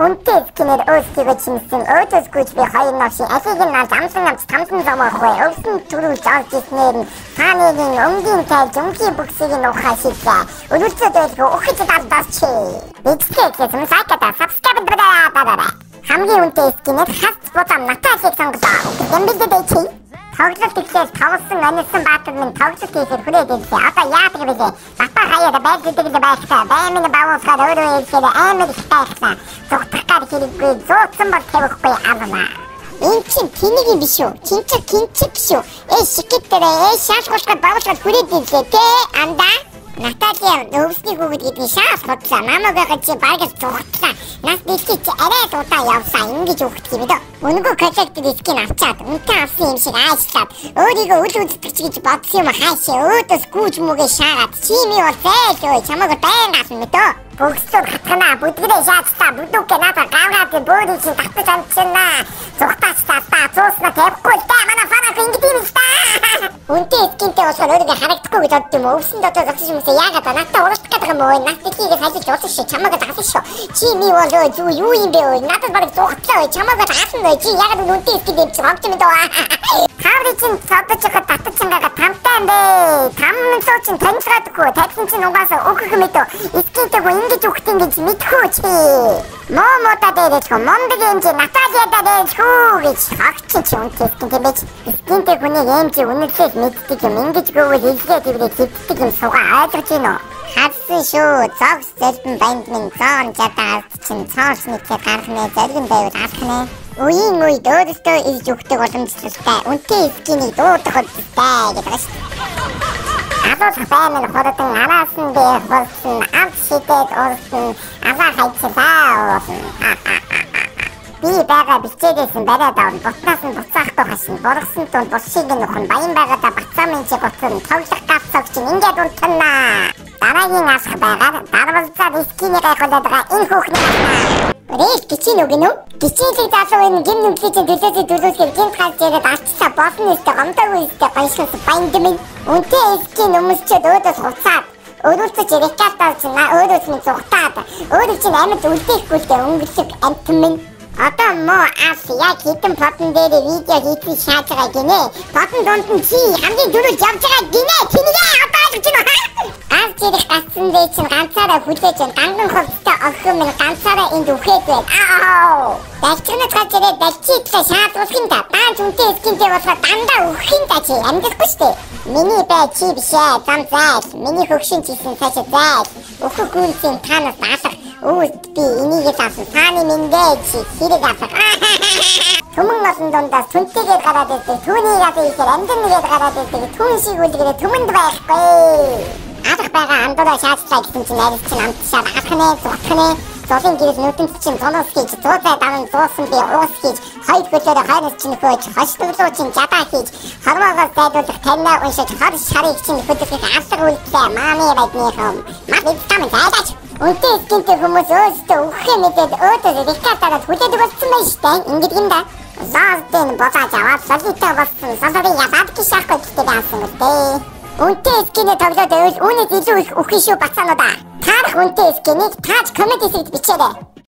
Үнтэй скинээр өөрсдийгөө чимсэн өөдөөсгүйч би хоёр навши ахиг нь навч амсан навч тамсан замахгүй өвсөн төрүүлж олж иснээр нь фаныгийн өнгийн тайлж өнгийн бүксийг нь ухаашилжээ. Өрүүлцээд байлгүй ухаж дардаарчи. Бичсээгээс сайката сабскрайб дараа. Хамгийн үнэтэй скинээр хаст бодам натаашиг сонголоо. Гэмбэлдээ чи. Тоглолт ихлээр тавсан анилсан баатар минь тоглолт хийхээр хүрээд илээ. Одоо яадаг вэ? Бата хаяа байрдаг байхтаа баймын баавсаар өөрөө илгээр амар их байхлаа. Зүгтгахаар хэрэггүй зөөцсөн бол тавихгүй авна. Энд чинь тэнэг юм биш үү? Кинчик шүү. Шикэтэрээ шаашгуушгаар баавсаар хүрээд илээ те анда. Наталья өвсний хүүхэд гэдгийг шаас хотлаа. Намаагаа чи багаж зүгтлаа. Нас дэлхийд арай дутаа явсаа ингэж өгөх юм дөө. Өнгөө коллектив скин авчаад үнтэй авсан юм шиг аашлаад өөрийгөө үл үздэг гэж бодсон юм хаашаа өөдөөс гүйж мүгээ шаагаад чими бол зайлгүй чамайг байнгаас мэдөө. Бүгсээр хатганаа бүдгэрээ шаацтаа бүдүүкээ надаа гавгаад бөөрийн чинь татаж амтчихнаа. Зүгтаачтаа зууснаа тавихгүй л дээ манай фанаа ингэж юм шүү дээ. Үнтэй скинтэй болохоор өөрийгөө харагдахгүй гэж бодд юм уу? Өвсөн дотор зогсож юмсаа яагаад надад уралдах гэдэг юм уу? Настикийг хайж уусан ши чамайг даасан шүү. Чими бол зүү юу юм бэ? Надад бараг зүгтлаа чамайг даасан чи яг үнтэй скин дэвч хамт юм даа. Хаврын чинь цодож хад татчихнгаа тамтай юм бэ. Тамн суучин танилцгаадаггүй. Тайсан чинь угаасаа өгөх юм дөө. Скинтэй ингэж өгөх юм гэж мэдхүү чи. Момота дээрч мондөг юм чи Натальяда дээрч хүү гэж хагчин чи үнтэй скин тийм байж. Скинтэй хүний юм чи үнэхээр мэддэг юм. Ингэж гүйл хэлгээд иврээ хэвдэг юм сугаа ойлгож гин үү? Хадсан шүү. Зогс зэлбэн банд минь цаан жадаад чинь цаашнытээ гарганы зарим байвал алхнаа. Үеийн үед өөрөөсөө ирж өгдөг боломжтой. Үнтэй скинийг дуудах хэрэгтэй гэдэг шүү. Асуух баймын хурдан араас нь би болсон амт шидэд урсан аваа хайцлаа. Би бага бичээдсэн бариад аван бутнаас нь буцаахгүй хашин боргосон тунд бусшиг нь нөхөн баян байгаадаа бацаамын чи боцсон тоглох гавцаг чинь ингээд унтнаа. Дараагийн асах байгаад дарвалзаад скиний гайхуулаад байгаа энэ хүүхний Рейс кичийн үг нүү? Кичийн залуу энэ гим нүглийн төлөөсөө гинт гарч ирээд арчсаа босно өстэй гомдоогүй өстэй гоншгоос баяндмын. Үнтэй скин өмсчээд өөдөөс хуцаад өрүүлцэж рекатаа чинь өөрөөс нь зүгтаад өөрөө чинь амьд үлдээхгүйтэй өнгөлөг амтмын. Одоо муу аас яг хитэн потон дээр видео хийх шааж байгаа гинэ. Потон донд нь чи хамгийн дөрөж явж байгаа гинэ. Тингээ одоо гэж байна. Аас зэрэг гацсан дээ чинь ганцаараа хүлээж ганган хувцтай охин минь ганцаараа энд үхээд байна. Дайчнаас гарч ирээд дайчидлаа шаад усхин та. Даан зүнтэй скинтэй болохоор дандаа үхэх та чи амьдрахгүй штэ. Миний бай чи бишээ зам зайл. Миний хөгшин чисэн цаашаа зайл. Өөхөх үнцэн танаас наалах. Өөд би энийг таасан тааны миндээ чи хэрэг асах. Түмэн олон дундаас түнтэйгээр гараад ирдэг. Түүнийг асаа ихээр амдэннэгээр гараад ирдэг. Түн шиг үлгэрээ түмэнд байхгүй. Алах байгаа андураа шаацлаа гэсэн чинь арис чинь амтшаад алхнэ, зүгтхнэ. Золын гэрэл нүдэнд чинь золоос хийж, зуузай даван зуусан би уус хийж, хоёр хөлөөрөө хайрс чинь хөөж, хошдоглоо чинь жадаа хийж, харваагаас зайдуулах таньнаа уншиж, хар шарыг чинь хөдөлгөх алсар үлдлээ мааны байдныхом. Маа бидтам зайдаач. Үнтэй скинтэй хүмүүс өөстөө үхэх мэдээд өөдөө рекатараад хүлээдэг болсон байж таа. Ингэдэг юм да. Заалтын босааж аваад солитой болсон. Сансарын ядаад гişаахгүй гэдэг яасан гэдэг. Үнтэй скинээ тоглоод байвал үүнээс илүү их үхэх шүү бацаануудаа. Тарах үнтэй скинийг тааж коммент хийсэд бичээрэй.